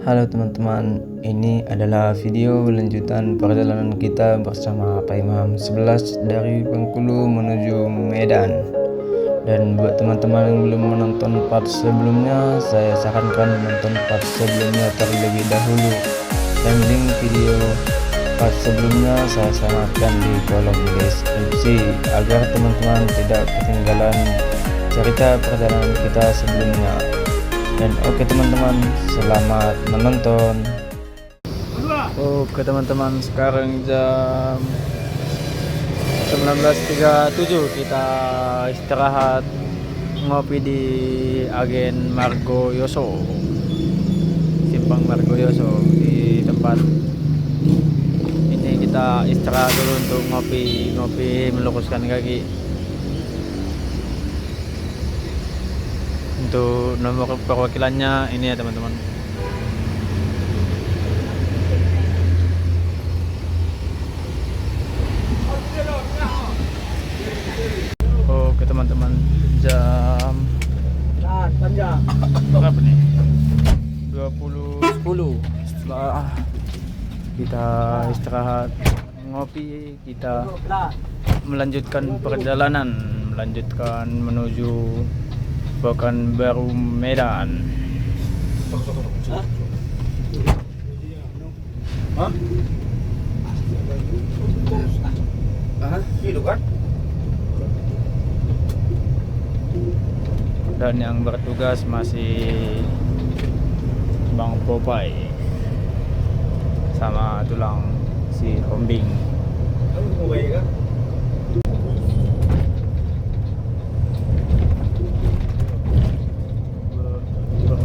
Halo teman-teman, ini adalah video lanjutan perjalanan kita bersama Pak Imam 11 dari Bengkulu menuju Medan. Dan buat teman-teman yang belum menonton part sebelumnya, saya sarankan menonton part sebelumnya terlebih dahulu. Dan link video part sebelumnya saya sandarkan di kolom deskripsi agar teman-teman tidak ketinggalan cerita perjalanan kita sebelumnya. Dan oke teman-teman, selamat menonton. Oke teman-teman, sekarang jam 19.37, kita istirahat ngopi di Agen Margoyoso, Simpang Margoyoso. Di tempat ini kita istirahat dulu untuk ngopi, meluruskan kaki. Untuk nomor perwakilannya ini ya teman-teman. Oke teman-teman, jam berapa nih? 20.10. Setelah kita istirahat ngopi, kita melanjutkan perjalanan, menuju Pekanbaru Medan. Gitu kan? Dan yang bertugas masih Bang Popeye sama tulang si Hombing.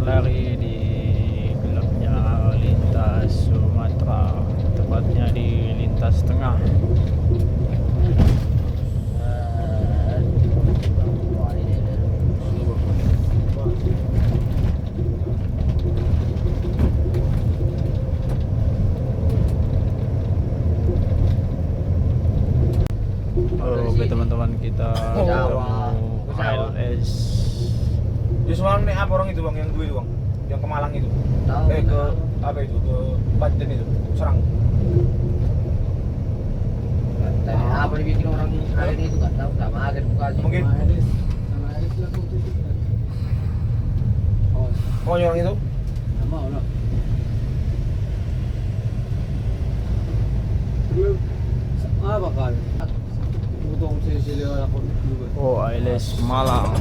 Berlari di gelapnya lintas Sumatera, tepatnya di lintas tengah. Oke teman-teman, kita ketemu ALS. Di Sumarang nih apa orang itu bang, yang dua itu bang, yang ke Malang itu, ke apa itu, ke Banten itu, Serang. Apa dibikin orang agen itu nggak tahu, sama agen bukan Mungkin. sama agen lah itu. Oh yang itu? Sama orang. Apa kan? Butuh sisi aku juga. Oh, ALS Malang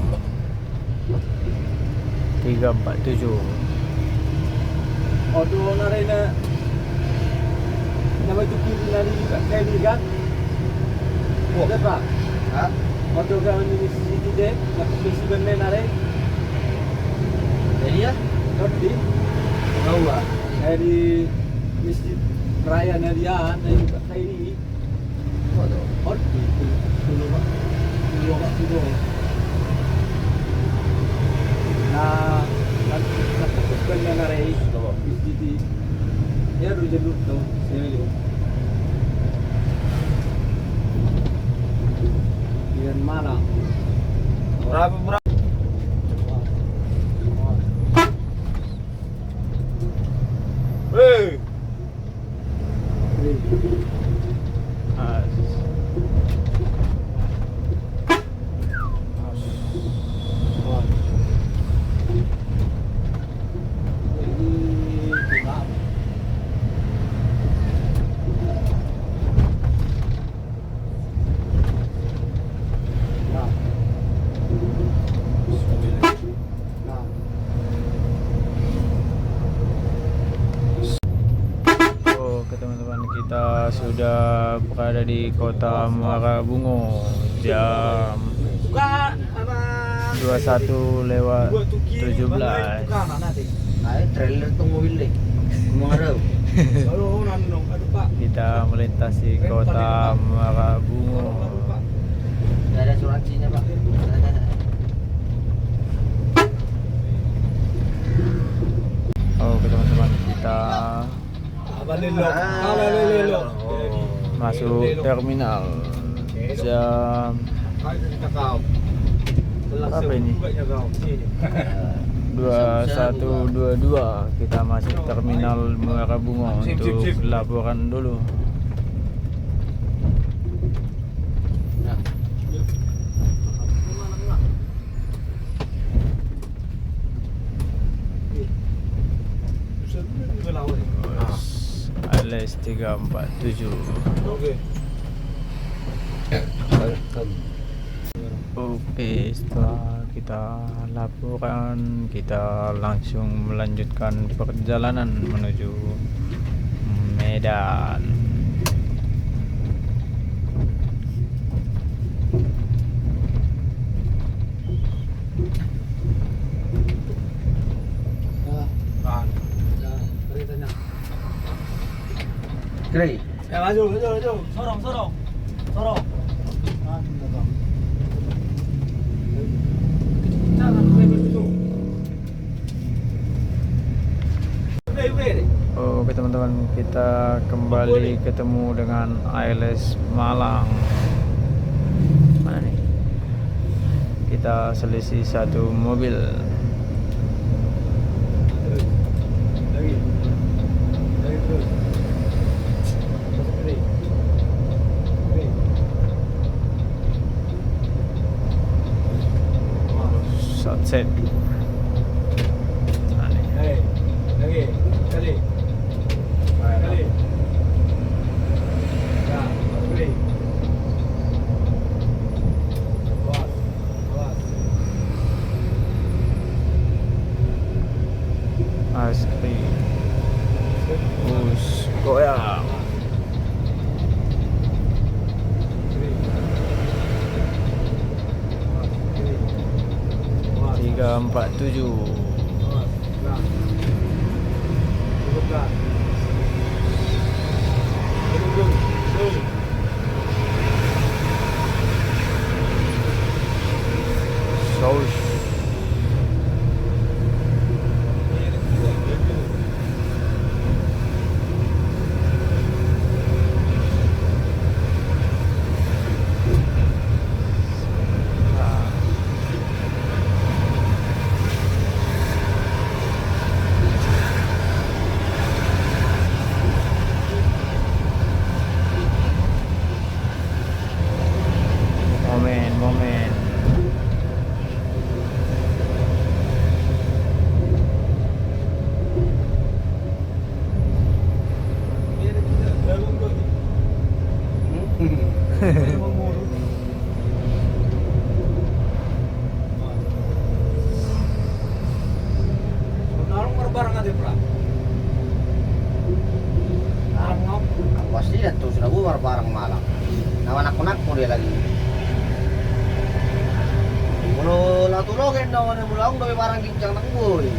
347. Auto narena nama itu kiri nari kayak ni kan? Ada pak? Hah? Auto kan ini sisi deh, nak besi benar nari. Jadi ya? Tadi? Tahu lah. Dari masjid raya Narian, dari kayak ini. Oh, dulu pak. Nah, nakapuskan niya na rin masjid. Ya, jalur to. Sino yan mana? Berapa? Hei. Oke teman-teman, kita sudah berada di kota Muara jam 21:17. Trailer tuh mobil deh. Kemana? Kita melintasi kota Muara Tidak ada asuransinya pak. Oke teman-teman, kita masuk terminal jam berapa ini? 2122 kita masuk terminal Muara Bungo Sip, untuk sip, sip. laporan dulu. Nah. Alias 347. Oke. Oke, setelah kita laporan, kita langsung melanjutkan perjalanan menuju Medan. Nah. Beritanya. Grey. Ya maju. Sorong. Jangan itu. Oke teman-teman, kita kembali ketemu dengan ALS Malang. Mana nih? Kita selisih satu mobil. Lagi terus. Sunset. Nah, nih. Lagi. Kali. Ya, kali. Awas. Askri. Us goyang. 347. Saus. Momen. Barang aja, Pra. Pasti ya tuh sudah bubar bareng Malang. Nama anak-anakku dia lagi. Mulu latulogin daw na mula akong dawi barang gincang ng boy.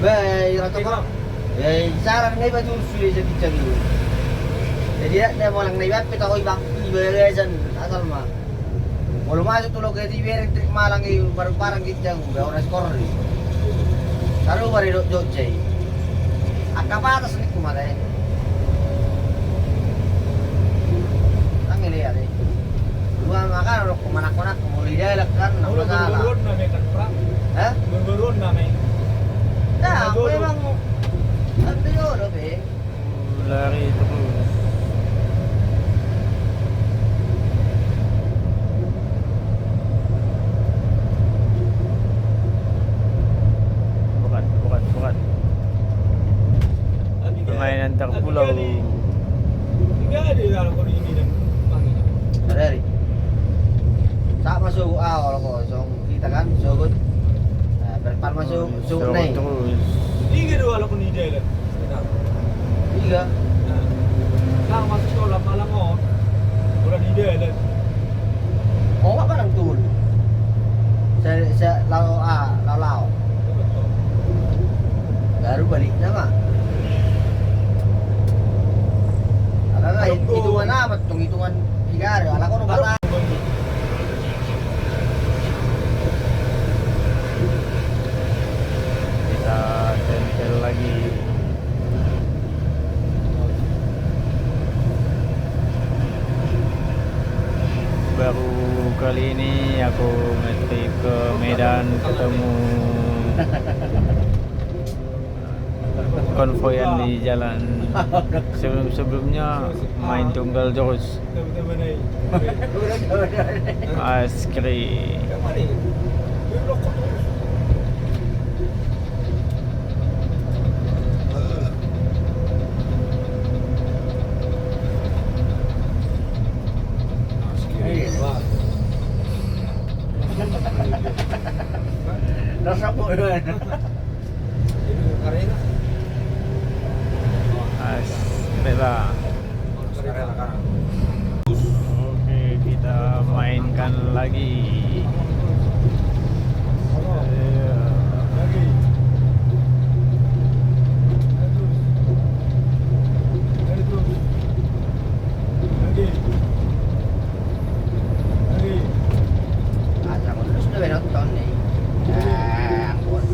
Bay, rato ko. Eh, sarang ngay ba susuyo sa gincang yun? Jadi na mo lang naibapit ako ibang ibayasan asal ma. Mulu masuk tulog kaya tibirin trik Malang yung barang gincang. Bay, oras korri. Taruh bari dot jay. Akapatas ni kumatay. Ini ya deh. Dua makan lo kemana-mana kemuli dia kan nggak masalah. Berurun namanya kan, Pra. Hah? Berurun namanya. Nah, aku memang nanti jodoh be. Lari terus. Bukan. Permainan terpulau. Tiga ada dalam kondisi ini dan panggil. Dari. Tak masuk awal kok, so kita kan sogut. Nah, berpal masuk Terus nih. terus. Tiga dua kalau kondisi dia lah. Tiga. Nah, masuk sekolah Malang oh. Kalau di dia lah. Oh, apa nang tuh? Saya lau. Baru balik nama. Ala hitungan amat tuh hitungan 3 hari. Ala ko nung bata. Kita tempel lagi. Baru kali ini aku nge-trip ke Medan ketemu konvoyan di jalan. Sebelumnya main tunggal terus. Askri. Rasa po yun. Askri lah. Oke, kita mainkan lagi. Asa mo terus na nonton nih. Ampun.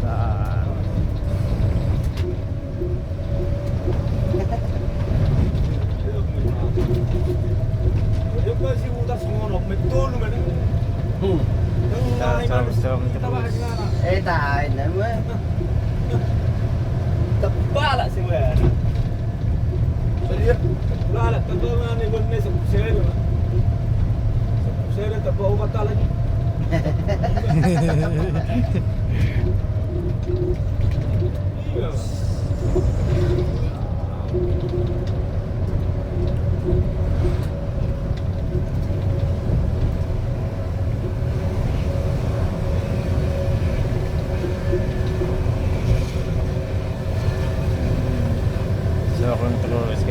Nah, Tayo na mo. Tebal lah semua. Saya lah tebal mana ni guna saya. Saya tebal ubat lagi. Iya.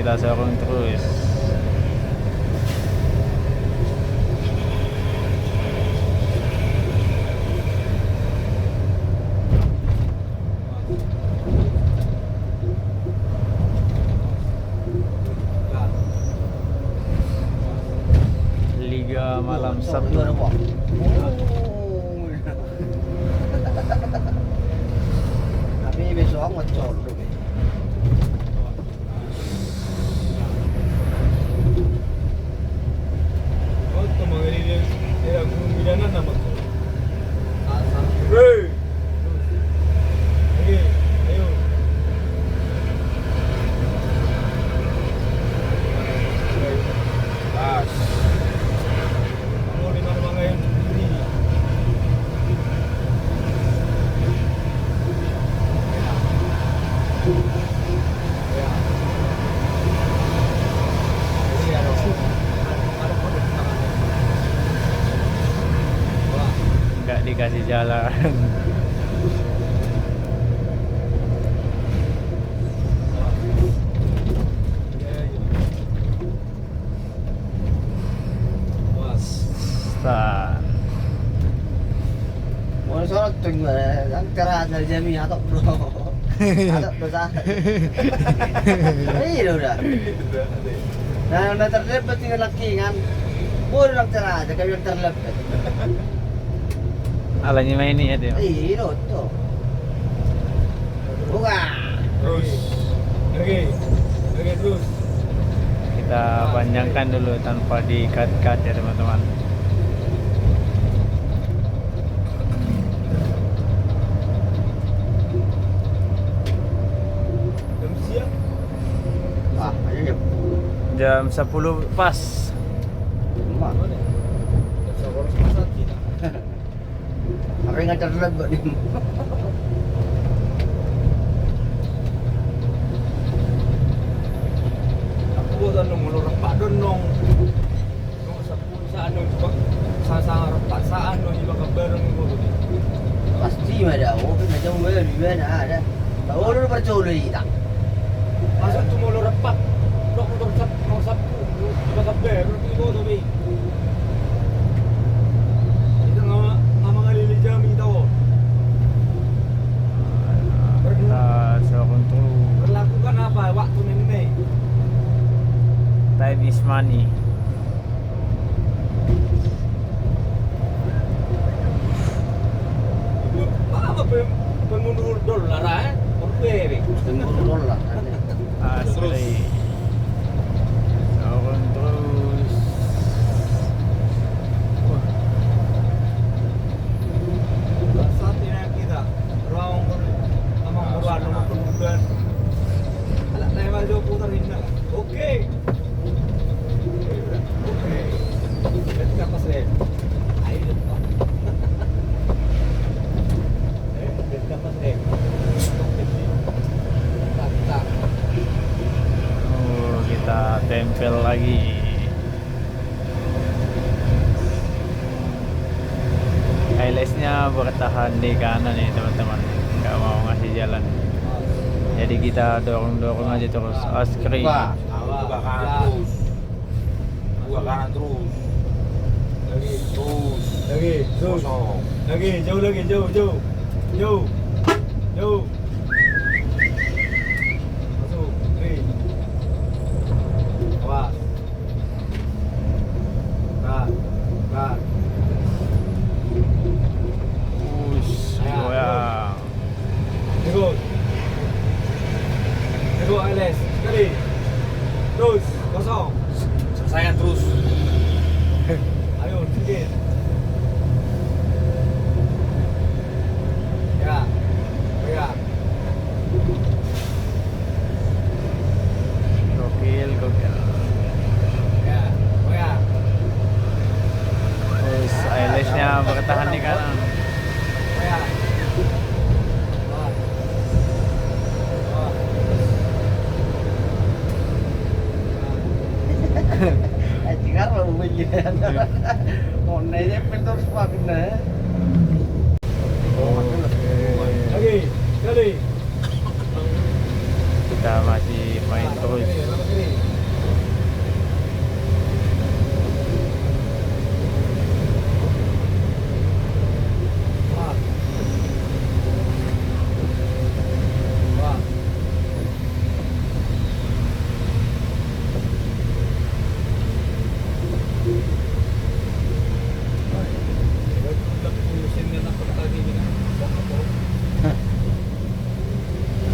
kita sorong terus. Liga malam Sabtu. Tapi besok aku ngecol dulu. Nggak dikasih jalan. Start. Mau sorot tuh gimana? Kan keras dari jami atau bro? Atau dosa? Iya udah. Nah udah terlibat tinggal laki kan. Boleh orang cerah aja kayak yang terlibat. Alanya main ini ya dia. Iya tuh. Buka. Terus. Lagi terus. Kita panjangkan dulu tanpa di-cut-cut ya teman-teman. Jam siang. Ah, ayo ya. Jam 10 pas. Mak. Sabar semangat kita. Apa yang nggak terlibat nih? Aku buat mulu repak donong. Nong sepun saan coba sasang repak saan di bakal bareng gua. Pasti ada. Oh, kan macam mana ada. Tahu lu percaya tak? Masuk tu mulu repak. Nong sapu di bakal bareng gua tu bi. Kita ngama ngalili jami tahu. Kita sorong terus. Berlakukan apa waktu ini? Time is money. Apa pengundur dolar Oke, Tengok lah. Asli. Sorong terus. lagi. ILS-nya bertahan di kanan nih teman-teman, nggak mau ngasih jalan. Jadi kita dorong aja terus. Askri. Buka kanan terus. Buka kanan terus. Lagi, Kosong. lagi, jauh lagi, jauh. Masuk, lagi. Awas. Kan. Goyang. Nego ILS, sekali. Terus, kosong. Selesaikan terus. Ayo, sedikit. Ya, pegang. Gokil. Ya, pegang. Terus ILS-nya bertahan di kanan. Pegang. Anjing apa begini? Mondainya pintu semakin nah. Lagi, sekali. Kita masih main terus.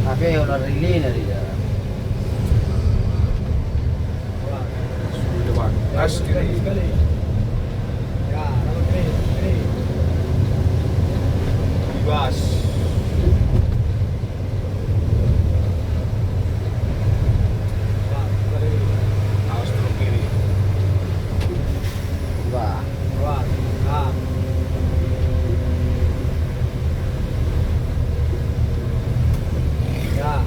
Tapi udah rilin dari jalan. Depan. Gas kiri. Sekali. Ya, lalu kiri. Gas. Awas terus kiri. Wah, Awas. Ya.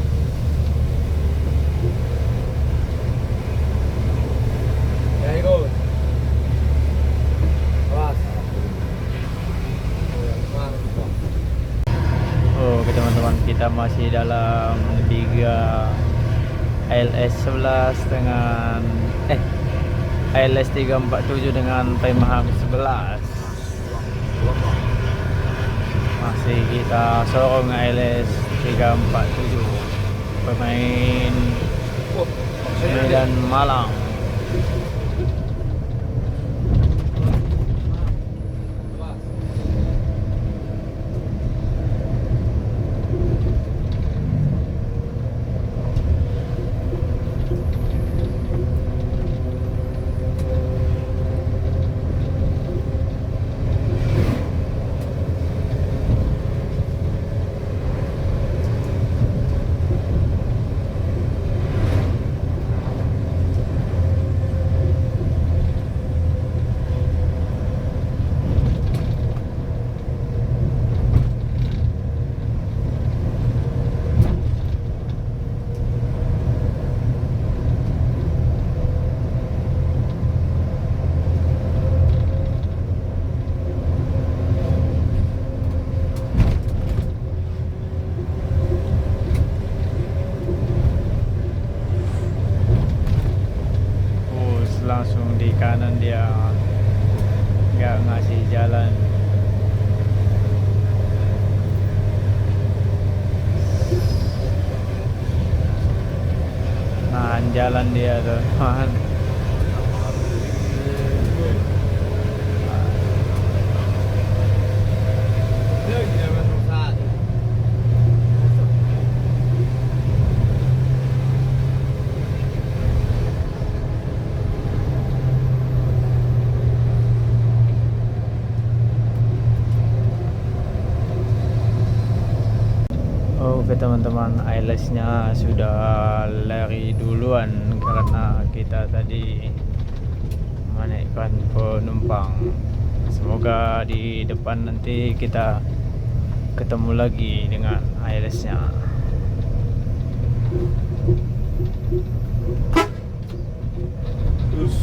Ya, ikut. Awas. Oke teman-teman, kita masih dalam Liga ILS 11 dengan ILS 347 dengan Paimaham 11. Masih kita sorong ILS 347 pemain Medan Malang. Langsung di kanan dia nggak ngasih jalan. Nahan jalan dia tuh. Oke teman-teman, ILS-nya sudah lari duluan karena kita tadi menaikkan penumpang. Semoga di depan nanti kita ketemu lagi dengan ILS-nya. Terus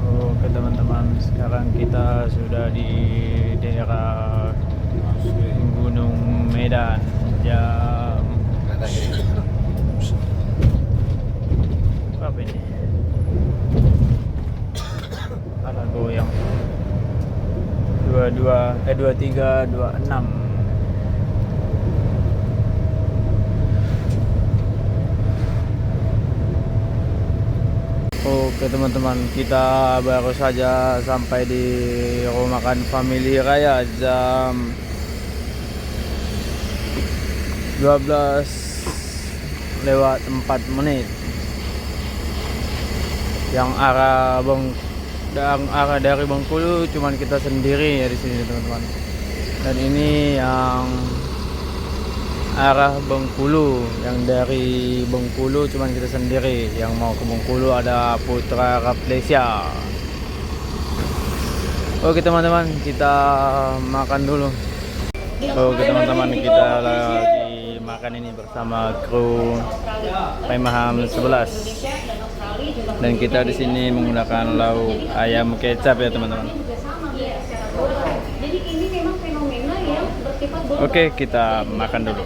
Oke teman-teman, sekarang kita sudah di daerah Gunung Medan. Jam berapa ini? Alah goyang 23:26. Oke teman-teman, kita baru saja sampai di rumah makan Family Raya jam 12:04. Yang arah dari Bengkulu cuman kita sendiri ya di sini teman-teman. Dan ini yang arah Bengkulu, yang dari Bengkulu cuman kita sendiri. Yang mau ke Bengkulu ada Putra Raplesia. Oke teman-teman, kita makan dulu. Oke teman-teman, kita lagi makan ini bersama kru Paimaham 11. Dan kita di sini menggunakan lauk ayam kecap ya teman-teman. Jadi ini memang fenomena yang bersifat global. Oke, kita makan dulu.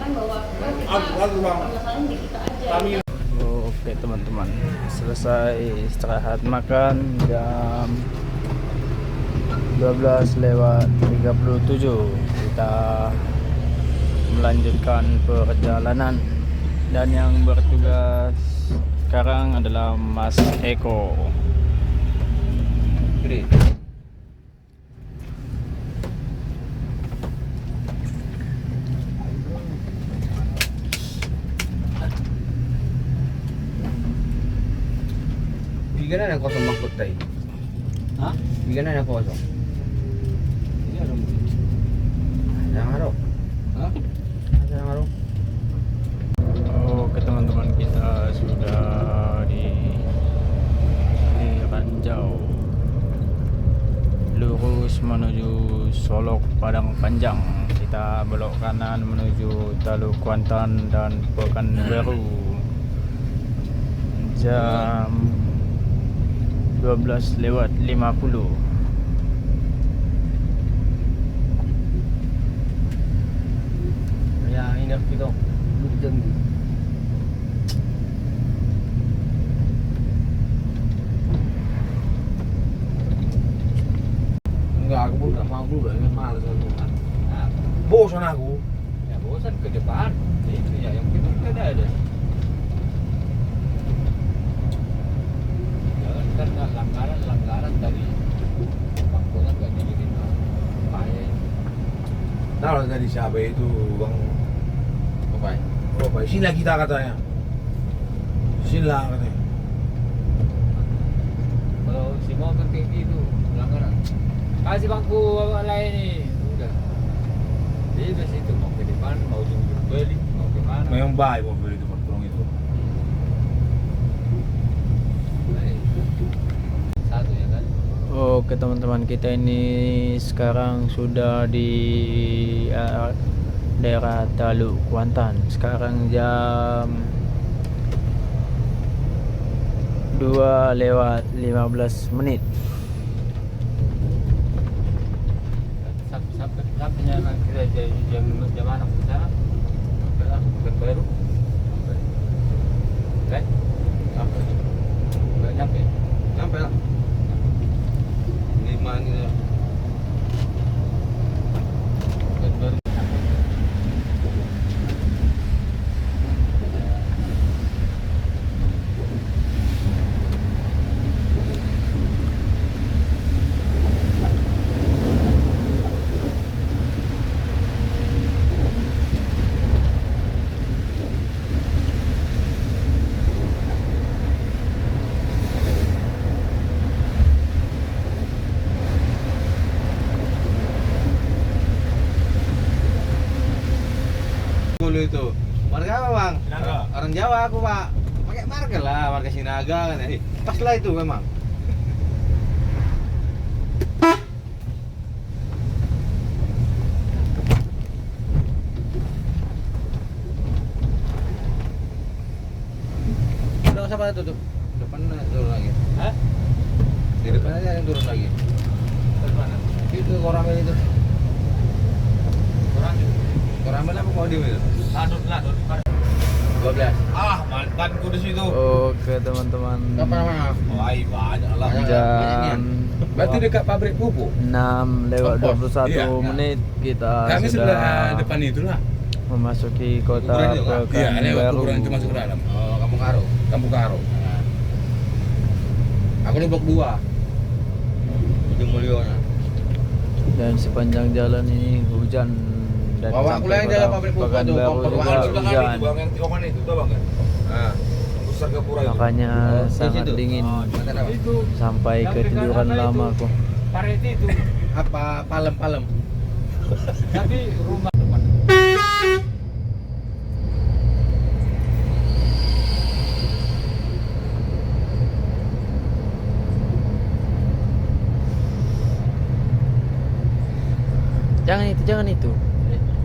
Oke teman-teman, selesai istirahat makan jam 12:37. Kita melanjutkan perjalanan. Dan yang bertugas sekarang adalah Mas Eko. Bigyan na kosong mangkot tayo. Hah? Bigyan na kosong. Iya dong. Yang araw. Hah? Yang araw. Oke teman-teman, kita sudah di Ranjau, lurus menuju Solok Padang Panjang. Kita belok kanan menuju Taluk Kuantan dan Pekanbaru. Jam 12:50. Ya, inap gitu. Bukjan gitu. Enggak, aku pun nggak mau juga, ini males aku. Nah, bosan aku. ya bosan ke depan. Itu ya yang kita ada. Jangan kan langgaran tadi. Bangkunya nggak diginin. Payah. Tahu dari siapa itu bang? Apa? Oh baik, sini kita katanya. Sini lah katanya. Kalau si mau kan kayak gitu, langgaran. Kasih bangku lain nih, udah. Bebas itu mau ke depan, mau jemput beli, mau ke mana? Memang baik mobil itu tolong itu. Baik. Satu ya kan? Oke teman-teman, kita ini sekarang sudah di daerah Taluk Kuantan. Sekarang jam 2:15. Sampainya kira jam mana ke sana? Sampai baru. Kan? Sampai. Enggak nyampe. Nyampe lah. 5 ini. Baru. Dulu itu. Warga apa, Bang? Sinaga. Orang Jawa aku, Pak. Pakai marga lah, warga Sinaga kan. Pas lah itu memang. mana tuh? Depan turun lagi. Hah? Di depan aja yang turun lagi. Dari mana? Itu koramel itu. Orang Koramel apa Kodim itu? ladut. 12. Ah, mantanku di situ. Oke teman-teman, Apa namanya? Wah, banyak lah. jam Berarti dekat pabrik pupuk. 6:21 Iya. menit kita Kami sebelah sudah depan itulah. memasuki kota Kuburan itu, Kak? Iya, lewat Pekanbaru. kuburan itu masuk ke dalam. Oh, Kampung Karo. Kampung Karo. Aku di blok 2. Ujung Mulyonya. Dan sepanjang jalan ini hujan dan Bawa aku sampai yang jalan kota pabrik pupuk tuh, Pekanbaru Bang. juga Bang, Sebelah hujan. itu bang, yang tikungan itu, tuh bang kan? Nah, Besar Gapura itu. Makanya Oh, di sangat situ. dingin mata apa? Itu sampai ketiduran lama kok. parit itu. Apa palem-palem? Tapi rumah Jangan itu.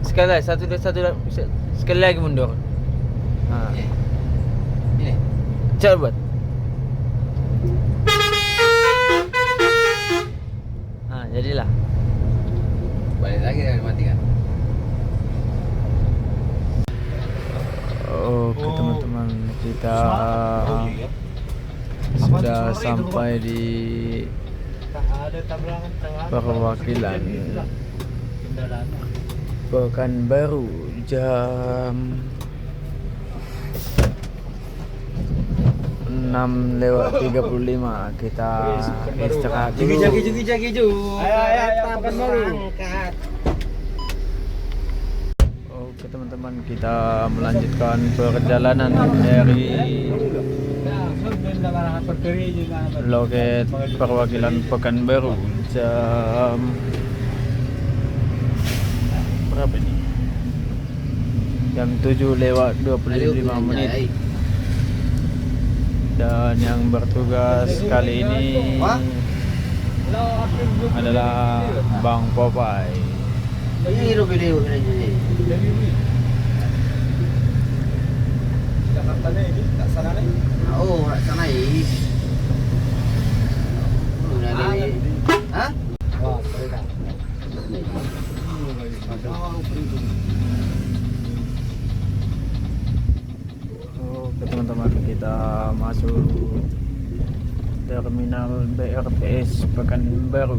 Sekali lagi, sekali lagi mundur. Nah, Ini. coba buat. Nah, jadilah. Balik lagi dari mati kan. Oke teman-teman, kita sudah sampai di ada tabrakan perwakilan Pekanbaru jam 6:35 kita istirahat dulu. Jagi. Ayo, Pekanbaru. Oke teman-teman, kita melanjutkan perjalanan dari loket perwakilan Pekanbaru jam berapa nih? Jam 7:25 menit. Dan yang bertugas kali ini adalah Bang Popeye. Ini video ini. Jakarta nih, ini tak sana nih. Oh, nak sana ini. Hah? Wah, mereka. Oke teman-teman, kita masuk terminal BRTS Pekanbaru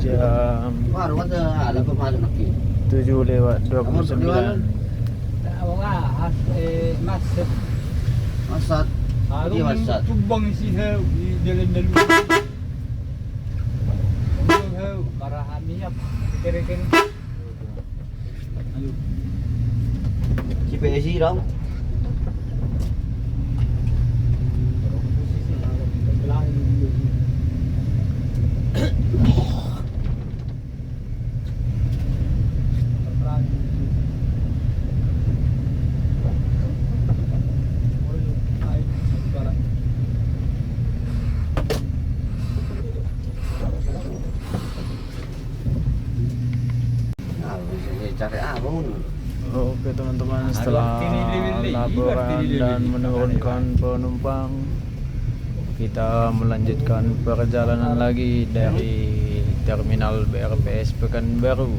jam Baru kata ada pemalu nak. 7:29. Masat. Dia masat. Tumbang isi hau di jalan dalu. Tumbang hau, marahami apa? Kira-kira. Ayo. CPSI dong. Cari abang. Oke teman-teman, setelah laporan dan menurunkan penumpang, kita melanjutkan perjalanan lagi dari terminal BRTS Pekanbaru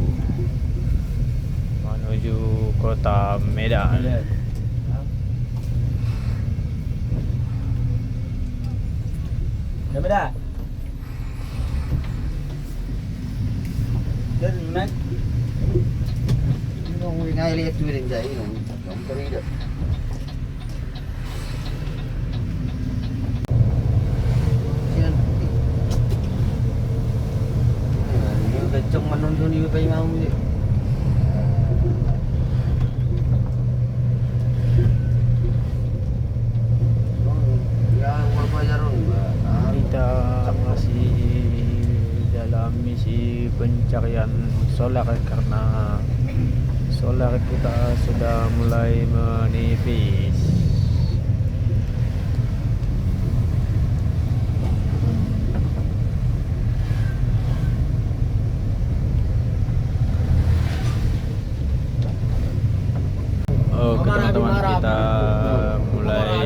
menuju kota Medan. Dah. Dan naik Nung ngay lihat tu ring jai nung keri dah. Sian. Ni kecong menonton ni pai mau ni. Yang berpajaran Kita masih dalam misi pencarian solar karena solar kita sudah mulai menipis. Oke teman-teman, kita mulai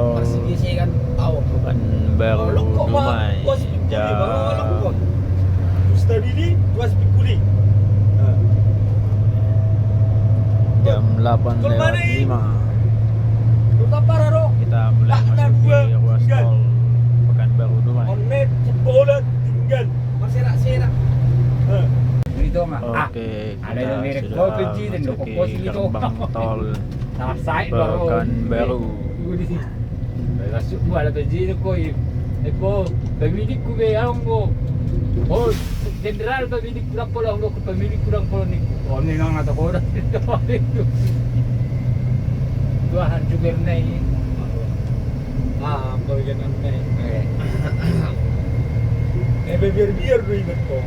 tol kan tahu. Pekanbaru Dumai jam 8:05. Kita mulai memasuki ruas tol Pekanbaru Dumai. Oke, ada kita yang mirip sudah kau kunci dan kau memasuki posisi itu. gerbang tol Nah, saya baru Pekanbaru. Masuk gua ada kunci itu koi. Eko, pemilik ku be anggo. Oh, jenderal pemilik kurang pola anggo ke pemilik kurang pola ni. Oh, ni nang atau kau dah. Tuhan juga naik. Kau jangan naik. Biar dulu ingat kau.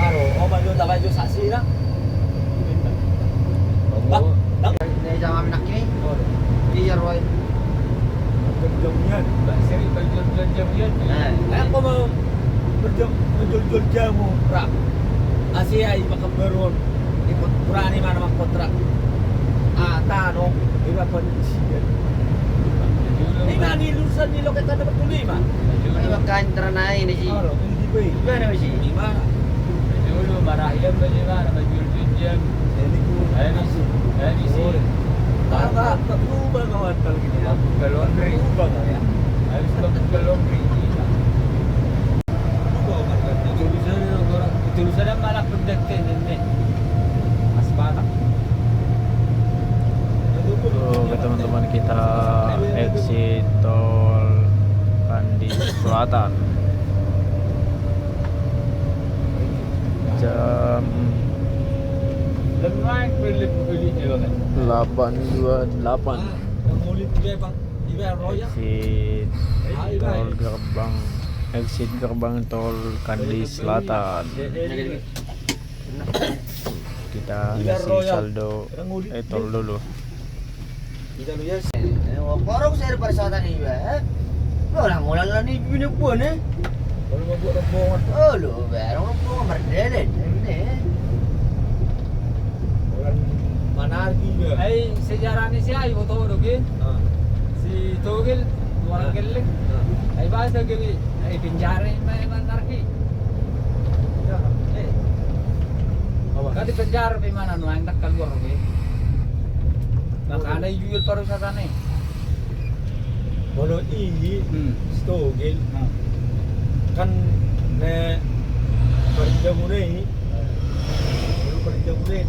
Aro, baju tak baju saksi lah. Dari zaman nak ini. Dia Roy. Jam-jamian, seri jam-jamian. Aku mau menjual jamu, rak. Asia i Pekanbaru. Ikut kurani mana mak kontrak. Tano, lima penisian. Ini mana lulusan ni loket ada betul lima. Ini makan teranai ni sih. Aro, ini di bay. Gimana sih? Di mana? Dulu marah ya bagaimana menjual jam. Ini sih. Tak berubah kawan kalau gini. Buka laundry. Berubah ya. Habis buka laundry. Tulisannya malah pendekten ini. Mas Batak. Oke teman-teman, kita exit tol Kandi Selatan jam Lemah beli-beli banget. 8:28. Mulut dia bang, dia roya. Exit gerbang tol Kandi Selatan. Kita isi saldo tol dulu. Korong saya persatuan ini, orang lah ni punya pun Kalau mau buat rombongan, Oh, lo barang rombongan berdelen ini. orang manargi dia. Sejarah ni siapa ibu tahu doge? Si Togel, orang geleng. Bahasa gini, penjara manargi. Kan di penjara di mana nu yang tak keluar doge? Maka ada jual pariwisata nih. Kalau ini Stogel kan perjamune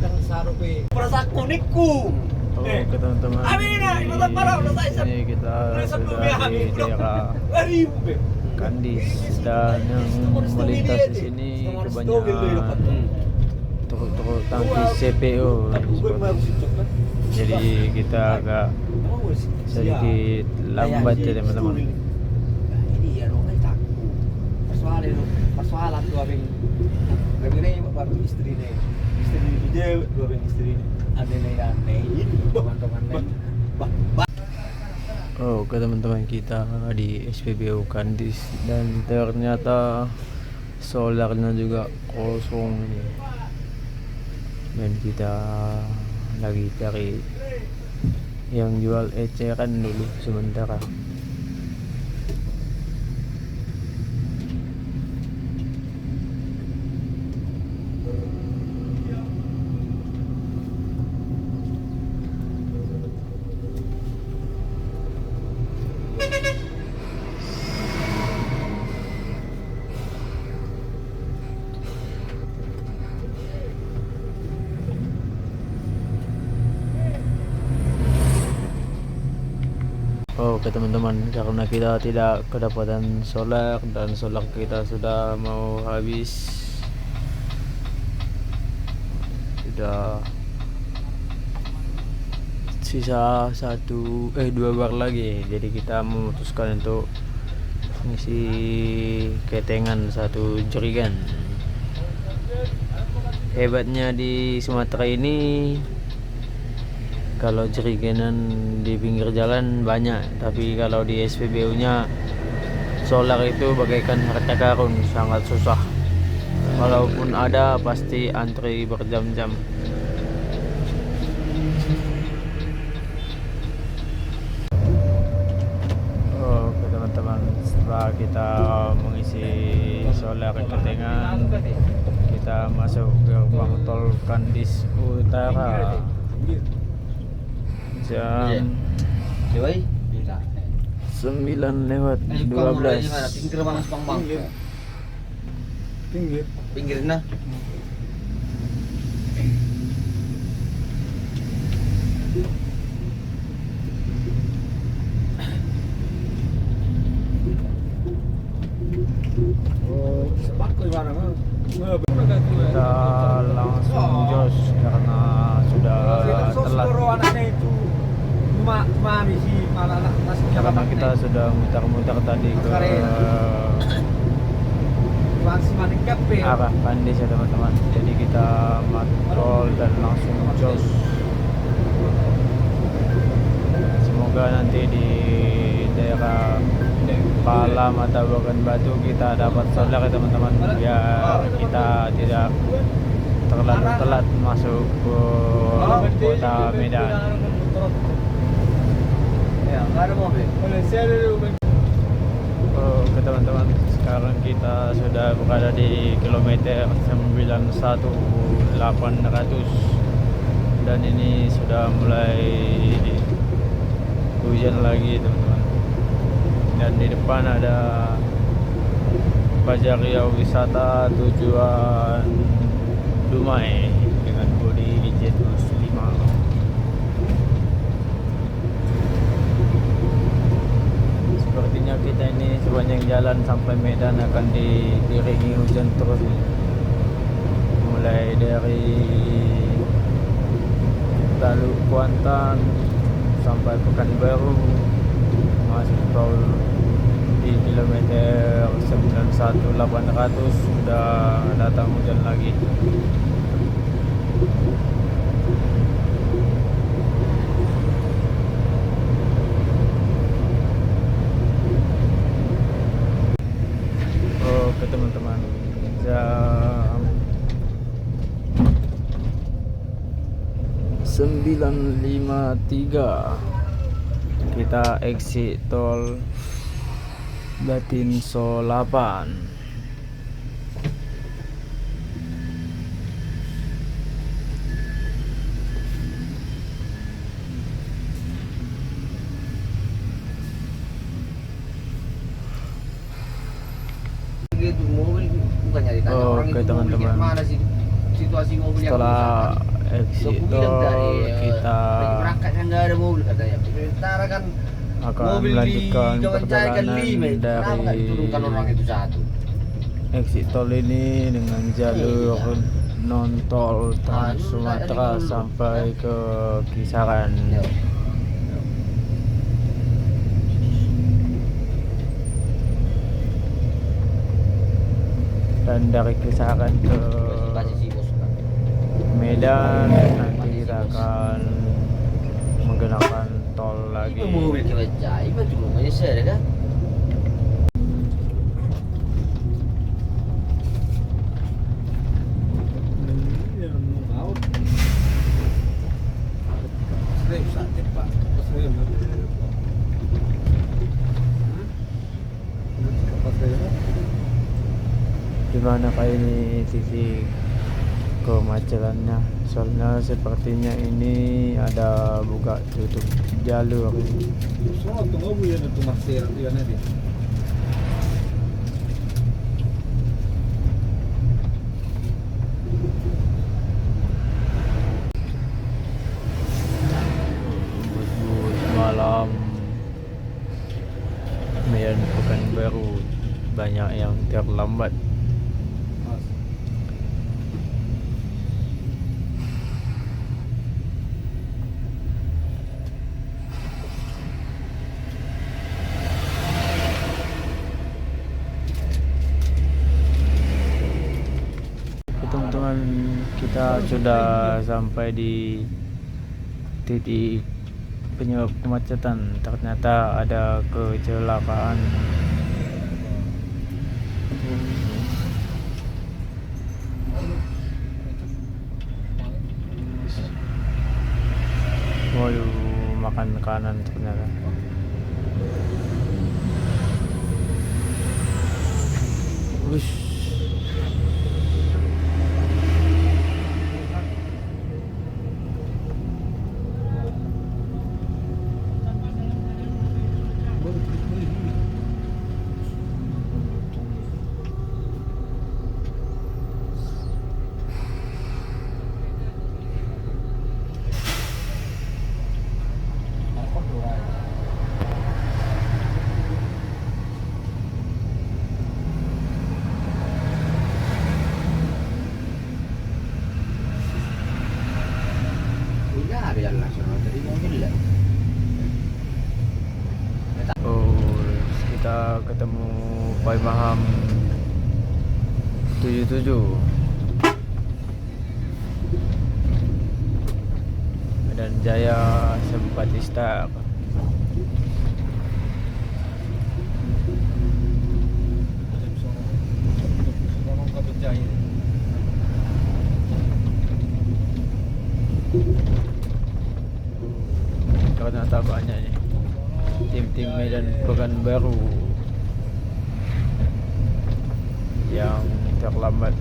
tang sarupe perasa kunikku. Oke teman-teman, ini kita sudah di daerah Kandis dan yang melintas di sini kebanyakan truk-truk tangki CPO. Jadi kita agak sedikit lambat ya teman-teman. Ini ya dong tak. Persoalan dua beng. Lebih baru istri nih. Istri dia dua beng istri. Ada nih teman-teman. Oke teman-teman, kita di SPBU Kandis dan ternyata solarnya juga kosong ini. Dan kita lagi cari yang jual eceran dulu sementara. Oke teman-teman, karena kita tidak kedapatan solar dan solar kita sudah mau habis, sudah sisa 2 bar lagi, jadi kita memutuskan untuk ngisi ketengan 1 jerigen. Hebatnya di Sumatera ini, kalau jerigenan di pinggir jalan banyak, tapi kalau di SPBU nya solar itu bagaikan harta karun, sangat susah. Walaupun ada pasti antri berjam-jam. kita mengisi solar ketengan, kita masuk gerbang tol Kandis Utara jam 9:12. Pinggir mana Bang? Pinggir nah. Kita langsung jos karena sudah telat. Karena kita sudah muter-muter tadi ke arah Kandis ya teman-teman. Jadi kita matrol dan langsung jos. Semoga nanti di daerah Palam atau Bagan Batu kita dapat solar ya teman-teman, biar kita tidak terlalu telat masuk ke kota Medan. Ya, nggak ada mobil. Oke teman-teman, sekarang kita sudah berada di kilometer 91.800 dan ini sudah mulai hujan lagi teman-teman. Dan di depan ada Pajaria wisata tujuan Dumai dengan bodi Z5. Sepertinya kita ini sepanjang jalan sampai Medan akan diiringi hujan terus, mulai dari Taluk Kuantan sampai Pekanbaru, masuk tol di kilometer 91.800 sudah datang hujan lagi. Oke teman-teman, jam 9.53 kita exit tol Batinso 8. Gitu mobil bukan nyari tanya orang Oke, itu teman-teman. mobil kayak mana sih situasi mobil yang Setelah exit tol kita berangkat kan nggak ada mobil katanya. Sementara kan akan mobil melanjutkan digawancakan 5 perjalanan kenapa nggak diturunkan orang dari itu satu? exit tol ini dengan jalur non tol Trans Sumatera sampai ke Kisaran. Ya. Dan dari Kisaran ke Kasih si bos kan. Medan nanti kita akan menggunakan tol lagi. Itu mobil kewajah, itu cuma menyesal kan? Gimana kayak ini titik kemacetannya? Soalnya sepertinya ini ada buka tutup jalur. Bus malam Medan Pekanbaru banyak yang terlambat. Teman-teman, kita sudah sampai di titik penyebab kemacetan. Ternyata ada kecelakaan. Mau makan kanan ternyata. ketemu Pai Maham 77. Medan Jaya Sempatista. Ternyata banyak nih tim-tim Medan Pekanbaru yang terlambat.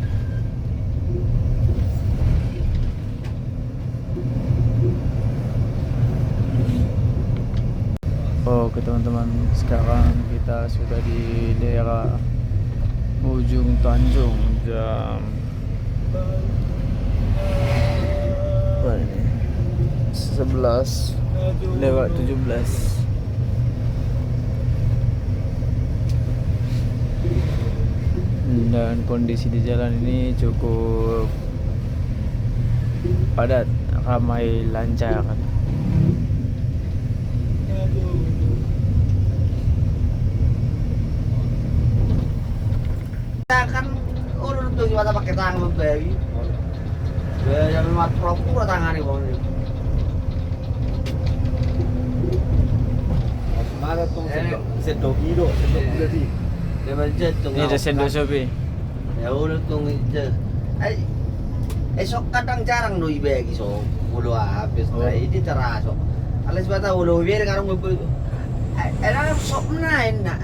Oke teman-teman, sekarang kita sudah di daerah Ujung Tanjung jam berapa ini? 11:17. Dan kondisi di jalan ini cukup padat, ramai, lancar. Kan urut tuh cuma pakai tangan bayi. Ya yang mat propura tangan nih bang. Semangat tuh sedok hidro, sedok berarti. Dia bajet tuh. Ini ada sendok sobi. Ya urut tuh itu. Esok kadang jarang doi bagi so. Ulu habis ini terasok. Alas bata ulu biar karung bebe. Era sok nain nak.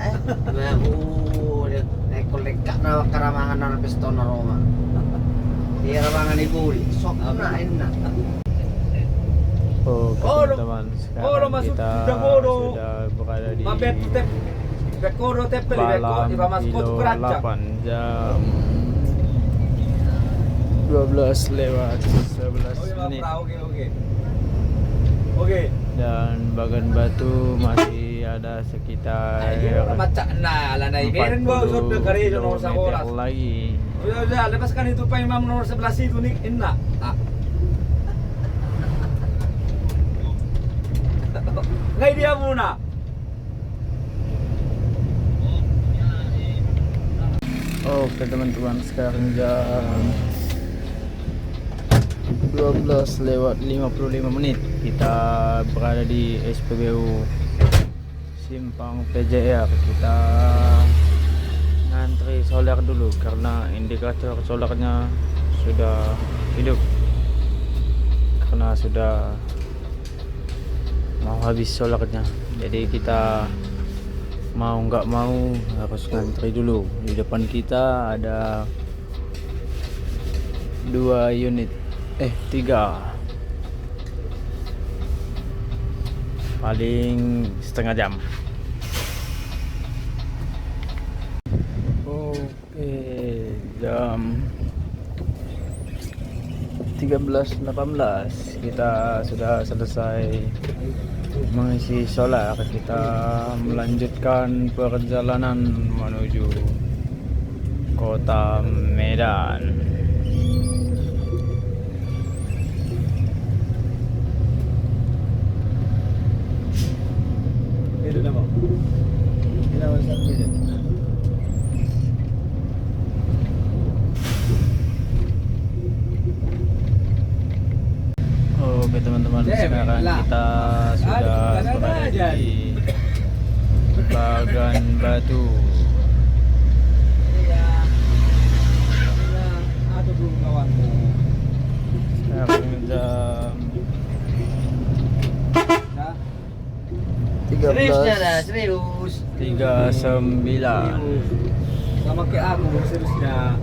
Kolekak na karamangan na piston na Roma. Di karamangan ibu sok na enak. Oke teman-teman, sekarang kita sudah berada di Balam Kilo 8 jam 12:11. Oke. Dan Bagan Batu masih ada sekitar 40 kilometer lagi. Udah, lepaskan itu Pak Imam nomor 11 itu nih, enak. Nggak dia muna. Oke teman-teman, sekarang jam 12:55. Kita berada di SPBU Simpang PJR. Kita ngantri solar dulu karena indikator solarnya sudah hidup, karena sudah mau habis solarnya. Jadi kita mau nggak mau harus ngantri dulu. Di depan kita ada 2 unit, 3, paling setengah jam. Oke, jam 13:18 kita sudah selesai mengisi solar. Kita melanjutkan perjalanan menuju kota Medan. Itu nama. Ini nama saya. Oke teman-teman, sekarang kita sudah berada di Bagan Batu. Aduh belum kawanmu. Sekarang jam serius. 13:39. Sama kayak aku seriusnya.